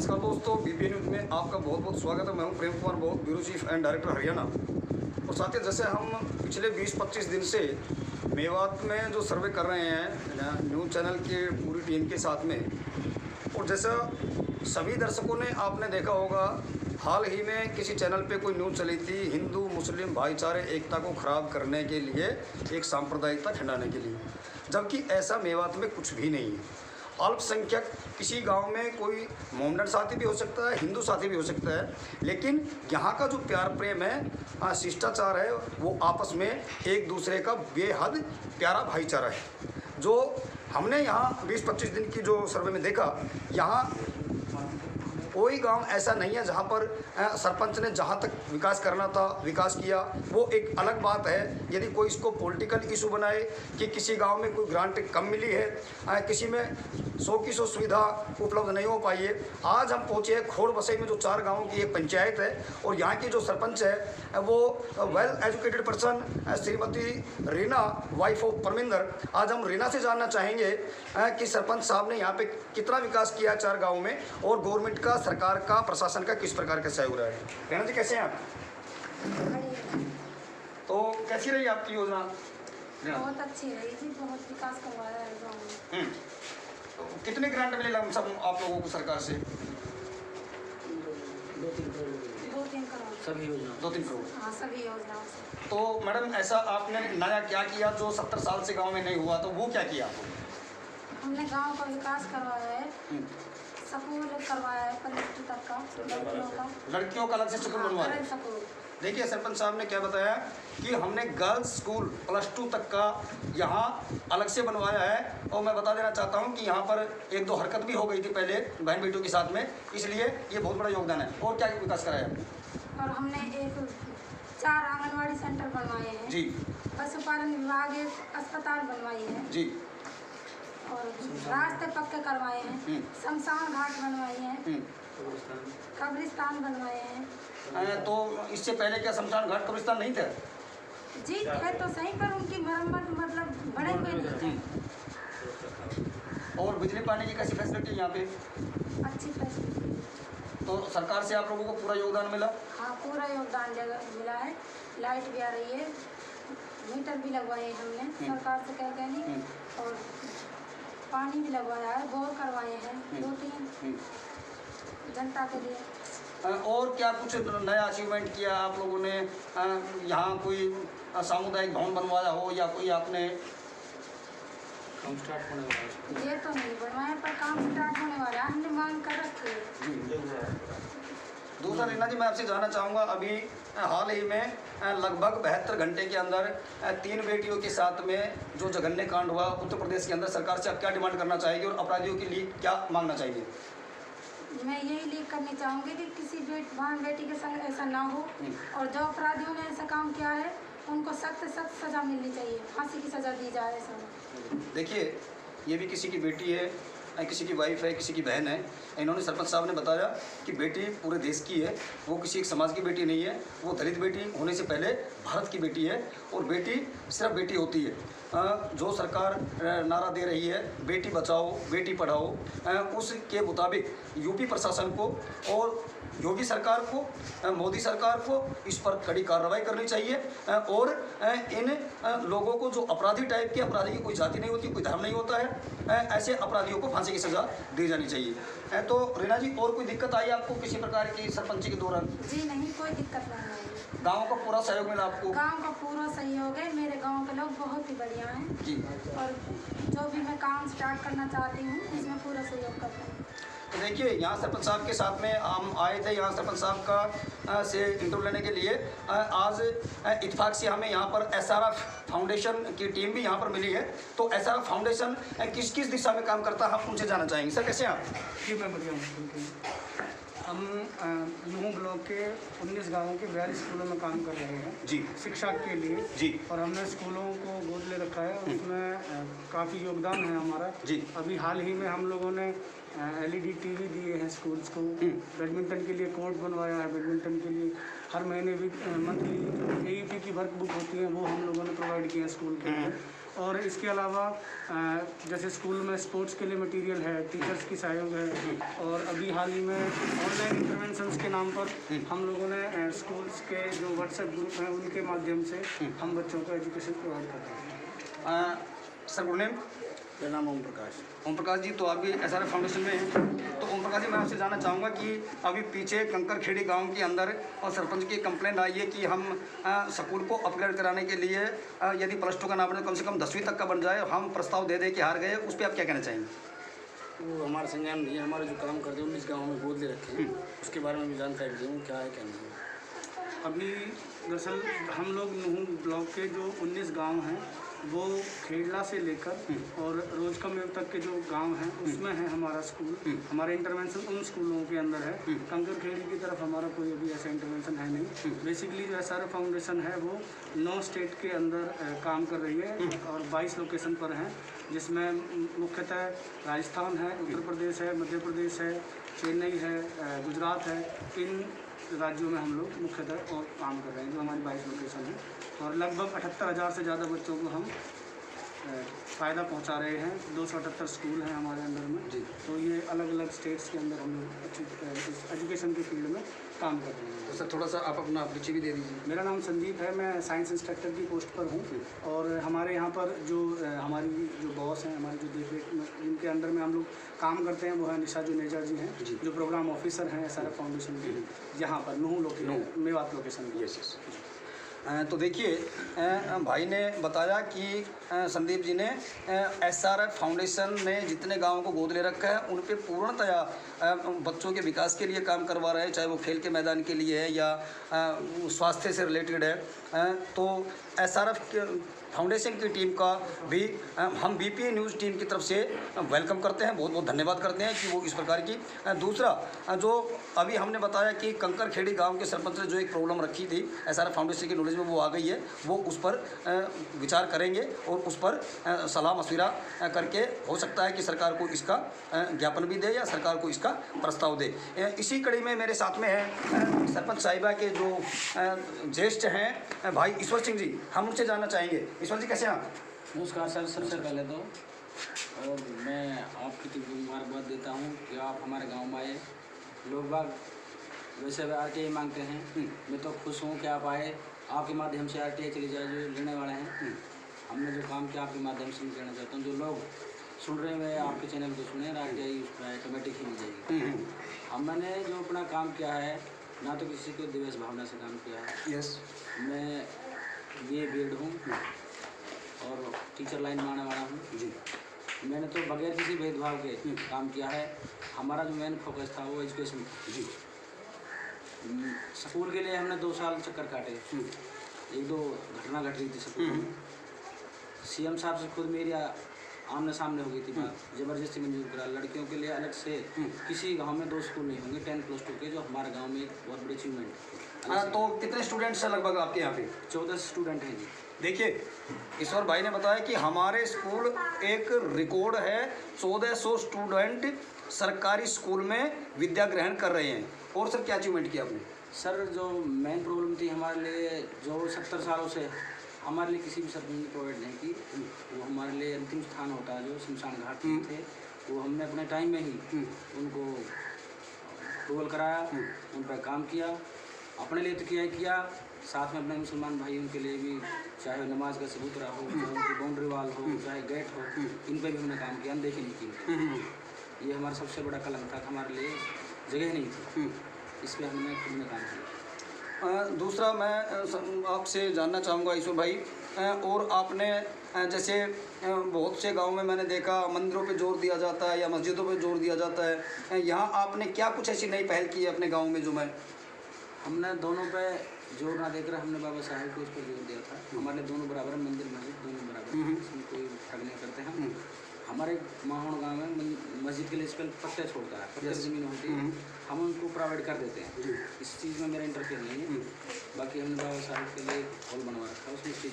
नमस्कार दोस्तों, BPN news में आपका बहुत बहुत स्वागत है। मैं हूं प्रेम कुमार बहुत, bureau cheap and director Haryana. और साथ ही जैसे हम पिछले 20-25 दिन से मेवात में जो सर्वे कर रहे हैं न्यूज़ चैनल के पूरी टीम के साथ में, और जैसा सभी दर्शकों ने आपने देखा होगा, हाल ही में किसी चैनल पे कोई न्यूज़ चली थी हिंदू मुस्लिम भाईचारे एकता को ख़राब करने के लिए, एक सांप्रदायिकता खिंडाने के लिए, जबकि ऐसा मेवात में कुछ भी नहीं है। अल्पसंख्यक किसी गांव में कोई मोमडन साथी भी हो सकता है, हिंदू साथी भी हो सकता है, लेकिन यहाँ का जो प्यार प्रेम है, शिष्टाचार है, वो आपस में एक दूसरे का बेहद प्यारा भाईचारा है। जो हमने यहाँ 20-25 दिन की जो सर्वे में देखा, यहाँ कोई गांव ऐसा नहीं है जहां पर सरपंच ने जहां तक विकास करना था विकास किया। वो एक अलग बात है यदि कोई इसको पॉलिटिकल इशू बनाए कि किसी गांव में कोई ग्रांट कम मिली है, किसी में 100 की 100 सुविधा उपलब्ध नहीं हो पाई है। आज हम पहुँचे हैं खोड़ बसई में, जो 4 गाँवों की एक पंचायत है, और यहाँ की जो सरपंच है वो well educated person Shrimati Reena, wife of Parminder. आज हम रीना से जानना चाहेंगे कि सरपंच साहब ने यहाँ पे कितना विकास किया है 4 गाँव में, और गवर्नमेंट का, सरकार का, प्रशासन का किस प्रकार का सहयोग रहा है। रीना जी, कैसे हैं आप? तो कैसी रही आपकी योजना? बहुत अच्छी रही जी, बहुत विकास करवाया है गाँव में। तो कितने ग्रांट मिले लमसम आप लोगों को सरकार से? 2-3 करोड़। सभी योजना 2-3 करोड़? हाँ, सभी योजनाओं से। तो मैडम, ऐसा आपने नया क्या किया जो 70 साल से गांव में नहीं हुआ, तो वो क्या किया? हमने गांव का विकास करवाया है, स्कूल करवाया है +2 तक का लड़कियों का अलग से स्कूल बनवाया है। देखिए, सरपंच साहब ने क्या बताया कि हमने गर्ल्स स्कूल +2 तक का यहाँ अलग से बनवाया है। और मैं बता देना चाहता हूँ कि यहाँ पर 1-2 हरकत भी हो गई थी पहले बहन बेटियों के साथ में, इसलिए ये बहुत बड़ा योगदान है। और क्या विकास कराया? और हमने 4 आंगनवाड़ी सेंटर बनवाए हैं जी, पशुपालन विभाग एक अस्पताल बनवाई है जी, और रास्ते पक्के करवाए हैं, शमशान घाट बनवाए हैं, कब्रिस्तान बनवाए हैं। तो इससे पहले क्या शमशान घाट कब्रिस्तान नहीं थे? जी थे तो सही, पर उनकी मरम्मत मतलब बड़े हुए नहीं थे। और बिजली पानी की कैसी फैसिलिटी यहाँ पे? अच्छी फैसिलिटी। तो सरकार से आप लोगों को पूरा योगदान मिला? हाँ, पूरा योगदान मिला है। लाइट भी आ रही है, मीटर भी लगवाए हमने सरकार से कह के नहीं, और पानी भी लगवाया है, बोर करवाए हैं 2-3 जनता के लिए। और क्या कुछ नया अचीवमेंट किया आप लोगों ने? यहाँ कोई सामुदायिक भवन बनवाया हो, या कोई आपने काम स्टार्ट होने वाला है? ये तो नहीं बनवाया, पर काम स्टार्ट होने वाला है, हमने मांग कर रखी है। दूसरा, रीना जी, मैं आपसे जानना चाहूँगा, अभी हाल ही में लगभग 72 घंटे के अंदर 3 बेटियों के साथ में जो जघन्य कांड हुआ उत्तर प्रदेश के अंदर, सरकार से आप क्या डिमांड करना चाहेंगे और अपराधियों के लिए क्या मांगना चाहिए? मैं यही लीक करनी चाहूँगी कि किसी बहन बेटी के संग ऐसा ना हो, और जो अपराधियों ने ऐसा काम किया है उनको सख्त सज़ा मिलनी चाहिए, फांसी की सज़ा दी जाए ऐसा। देखिए, ये भी किसी की बेटी है, किसी की वाइफ है, किसी की बहन है। इन्होंने, सरपंच साहब ने बताया कि बेटी पूरे देश की है, वो किसी एक समाज की बेटी नहीं है, वो दलित बेटी होने से पहले भारत की बेटी है, और बेटी सिर्फ बेटी होती है। जो सरकार नारा दे रही है बेटी बचाओ बेटी पढ़ाओ, उसके मुताबिक यूपी प्रशासन को और योगी सरकार को, मोदी सरकार को इस पर कड़ी कार्रवाई करनी चाहिए, और इन लोगों को, जो अपराधी टाइप के, अपराधी की कोई जाति नहीं होती, कोई धर्म नहीं होता है, ऐसे अपराधियों को फांसी की सज़ा दी जानी चाहिए। तो रीना जी, और कोई दिक्कत आई आपको किसी प्रकार की सरपंची के दौरान? जी नहीं, कोई दिक्कत नहीं आई। गाँव का पूरा सहयोग मिला आपको? गाँव का पूरा सहयोग है, मेरे गाँव के लोग बहुत ही बढ़िया हैं जी, और जो भी मैं काम स्टार्ट करना चाहती हूँ इसमें पूरा सहयोग करते हैं। तो देखिए, यहाँ सरपंच साहब के साथ में हम आए थे, यहाँ सरपंच साहब का से इंटरव्यू लेने के लिए। आज इत्तेफाक से हमें यहाँ पर SRF फाउंडेशन की टीम भी यहाँ पर मिली है। तो SRF फाउंडेशन किस किस दिशा में काम करता है, हम उनसे जानना चाहेंगे। सर, कैसे हैं आप? जी, मैं बढ़िया हूँ। हम नूह ब्लॉक के 19 गाँवों के 42 स्कूलों में काम कर रहे हैं जी, शिक्षा के लिए जी, और हमने स्कूलों को गोद ले रखा है, उसमें काफ़ी योगदान है हमारा जी। अभी हाल ही में हम लोगों ने LED TV दिए हैं स्कूल्स को, बैडमिंटन के लिए कोर्ट बनवाया है, बैडमिंटन के लिए हर महीने भी मंथली AEP की वर्क बुक होती है, वो हम लोगों ने प्रोवाइड किया है स्कूल के लिए। और इसके अलावा जैसे स्कूल में स्पोर्ट्स के लिए मटेरियल है, टीचर्स की सहयोग है, और अभी हाल ही में ऑनलाइन इंटरवेंशंस के नाम पर हम लोगों ने स्कूल्स के जो व्हाट्सएप ग्रुप हैं उनके माध्यम से हम बच्चों को एजुकेशन प्रोवाइड कर रहे हैं। Sir good name? मेरा नाम ओम प्रकाश। ओम प्रकाश जी, तो आप भी SRF फाउंडेशन में हैं, तो ओम प्रकाश जी मैं आपसे जानना चाहूँगा कि अभी पीछे कंकरखेड़ी गांव के अंदर और सरपंच की कंप्लेंट आई है कि हम स्कूल को अपग्रेड कराने के लिए यदि +2 का ना बने तो कम से कम 10वीं तक का बन जाए, हम प्रस्ताव दे के हार गए, उस पर आप क्या कहना चाहेंगे? वो हमारे संज्ञान नहीं है, हमारे जो काम करते हैं 19 गाँव में गोद ले रखे हैं, उसके बारे में भी जानकारी दूँ क्या है क्या नहीं है। अभी दरअसल हम लोग नूह ब्लॉक के जो 19 गांव हैं वो खेड़ला से लेकर और रोजकमेव तक के जो गांव हैं उसमें है हमारा स्कूल। हमारा इंटरवेंशन उन स्कूलों के अंदर है। कंकरखेड़ी की तरफ हमारा कोई अभी ऐसा इंटरवेंशन है नहीं। बेसिकली जो SRF फाउंडेशन है वो 9 स्टेट के अंदर काम कर रही है और 22 लोकेशन पर हैं, जिसमें मुख्यतः राजस्थान है, उत्तर प्रदेश है, मध्य प्रदेश है, चेन्नई है, गुजरात है। इन राज्यों में हम लोग मुख्यतः और काम कर रहे हैं, जो हमारी 22 लोकेशन है, और लगभग 78,000 से ज़्यादा बच्चों को हम फ़ायदा पहुंचा रहे हैं। 278 स्कूल हैं हमारे अंडर में जी। तो ये अलग अलग स्टेट्स के अंदर हम लोग अच्छी एजुकेशन के फील्ड में काम कर रहे हैं। तो सर थोड़ा सा आप अपना परिचय भी दे दीजिए। मेरा नाम संदीप है, मैं साइंस इंस्ट्रक्टर की पोस्ट पर हूँ, और हमारे यहाँ पर जो हमारी जो बॉस हैं, हमारी जो देख रेख जिनके अंडर में हम लोग काम करते हैं वो है निशा जुनेजा जी हैं, जो प्रोग्राम ऑफिसर हैं SRF फाउंडेशन के, यहाँ पर नूह मेवात लोकेशन। यस। तो देखिए भाई ने बताया कि संदीप जी ने SRF फाउंडेशन ने जितने गांवों को गोद ले रखा है उन पे पूर्णतया बच्चों के विकास के लिए काम करवा रहे हैं, चाहे वो खेल के मैदान के लिए है या स्वास्थ्य से रिलेटेड है। तो SRF फाउंडेशन की टीम का भी हम BPA न्यूज़ टीम की तरफ से वेलकम करते हैं, बहुत बहुत धन्यवाद करते हैं कि वो इस प्रकार की। दूसरा जो अभी हमने बताया कि कंकरखेड़ी गांव के सरपंच ने जो एक प्रॉब्लम रखी थी SRF फाउंडेशन की नॉलेज में वो आ गई है, वो उस पर विचार करेंगे और उस पर सलाह मशविरा करके हो सकता है कि सरकार को इसका ज्ञापन भी दे या सरकार को इसका प्रस्ताव दे। इसी कड़ी में मेरे साथ में है सरपंच साहिबा के जो ज्येष्ठ हैं भाई ईश्वर सिंह जी, हम उनसे जानना चाहेंगे। ईश्वर जी कैसे हैं आप? नमस्कार सर, सबसे पहले तो और मैं आपकी मुबारकबाद देता हूँ कि आप हमारे गांव में आए। लोग बाग वैसे RTI मांगते हैं, मैं तो खुश हूँ कि आप आए। आपके माध्यम से RTI चली जाए जो लेने वाले हैं। हमने जो काम किया आपके माध्यम से कहना चाहता हूँ, जो लोग सुन रहे हैं आपके चैनल को सुने, RTI उस पर ऑटोमेटिक ही मिल जाएगी। हमने जो अपना काम किया है ना तो किसी को दिवस भावना से काम किया है। यस। मैं B.Ed हूँ और टीचर लाइन में आने वाला हूँ जी। मैंने तो बगैर किसी भेदभाव के काम किया है। हमारा जो मेन फोकस था वो एजुकेशन जी। स्कूल के लिए हमने 2 साल चक्कर काटे। 1-2 घटना घट रही थी स्कूल में। CM साहब से खुद मेरी आमने सामने हो गई थी बात, ज़बरदस्ती मंजूर करा। लड़कियों के लिए अलग से किसी गांव में 2 स्कूल नहीं होंगे 10+2 के, जो हमारे गांव में एक बहुत बड़ी अचीवमेंट है। तो कितने स्टूडेंट्स हैं लगभग आपके यहाँ पे? 14 स्टूडेंट हैं जी। देखिए ईश्वर भाई ने बताया कि हमारे स्कूल एक रिकॉर्ड है, 1400 स्टूडेंट सरकारी स्कूल में विद्या ग्रहण कर रहे हैं। और सर क्या अचीवमेंट किया आपने? सर जो मेन प्रॉब्लम थी हमारे लिए, जो 70 सालों से हमारे लिए किसी भी सरपंच ने प्रोवाइड नहीं की, वो हमारे लिए अंतिम स्थान होता है जो शमशान घाट थे, वो हमने अपने टाइम में ही उनको अप्रूवल कराया, उन पर काम किया। अपने लिए तो किया, साथ में अपने मुसलमान भाइयों के लिए भी, चाहे नमाज का सबूतरा हो, चाहे उनकी बाउंड्री वाल हो, चाहे गेट हो, इन पर भी हमने काम किया, अनदेखी नहीं की। ये हमारा सबसे बड़ा कलंक था, हमारे लिए जगह नहीं थी, इस पर हमने खुद में काम किया। दूसरा मैं आपसे जानना चाहूँगा ईश्वर भाई, और आपने जैसे बहुत से गांव में मैंने देखा मंदिरों पे जोर दिया जाता है या मस्जिदों पे जोर दिया जाता है, यहाँ आपने क्या कुछ ऐसी नई पहल की है अपने गांव में? जो हमने दोनों पे जोर ना देकर हमने बाबा साहेब को उस पर जोर दिया था। हमारे दोनों बराबर, मंदिर मस्जिद दोनों बराबर, इसमें कोई फर्क नहीं करते हैं। हमारे माहौड़ गांव में मस्जिद के लिए स्पेल पट्टे छोड़ता है, पट्टे ज़मीन होती है, हम उनको प्रोवाइड कर देते हैं। इस चीज़ में मेरा इंटरफेयर नहीं है। बाकी हमने बाबा साहब के लिए हॉल बनवा रखा है, उसमें स्टेज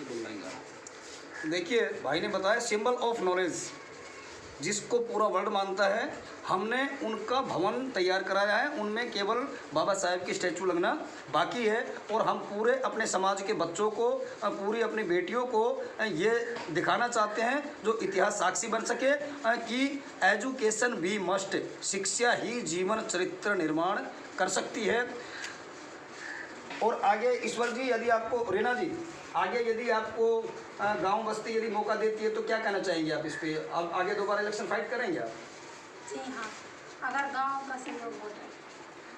बोल रहे हैं। देखिए भाई ने बताया सिंबल ऑफ नॉलेज, जिसको पूरा वर्ल्ड मानता है, हमने उनका भवन तैयार कराया है। उनमें केवल बाबा साहेब की स्टैचू लगना बाकी है और हम पूरे अपने समाज के बच्चों को, पूरी अपनी बेटियों को ये दिखाना चाहते हैं जो इतिहास साक्षी बन सके कि एजुकेशन भी मस्ट, शिक्षा ही जीवन चरित्र निर्माण कर सकती है। और आगे ईश्वर जी, यदि आपको, रीना जी, आगे यदि आपको गांव बस्ती यदि मौका देती है तो क्या कहना चाहेंगे आप इस पे? आप आगे दोबारा इलेक्शन फाइट करेंगे आप? जी हाँ, अगर गांव का सहयोग होता है।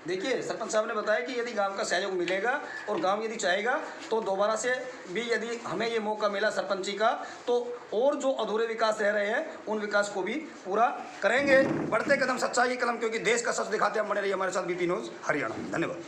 देखिए, सरपंच साहब ने बताया कि यदि गांव का सहयोग मिलेगा और गांव यदि चाहेगा तो दोबारा से भी यदि हमें ये मौका मिला सरपंची का तो और जो अधूरे विकास रह रहे हैं उन विकास को भी पूरा करेंगे। बढ़ते कदम सच्चाई कलम, क्योंकि देश का सच दिखाते हैं। बने रहिए हमारे साथ बीपी न्यूज़ हरियाणा। धन्यवाद।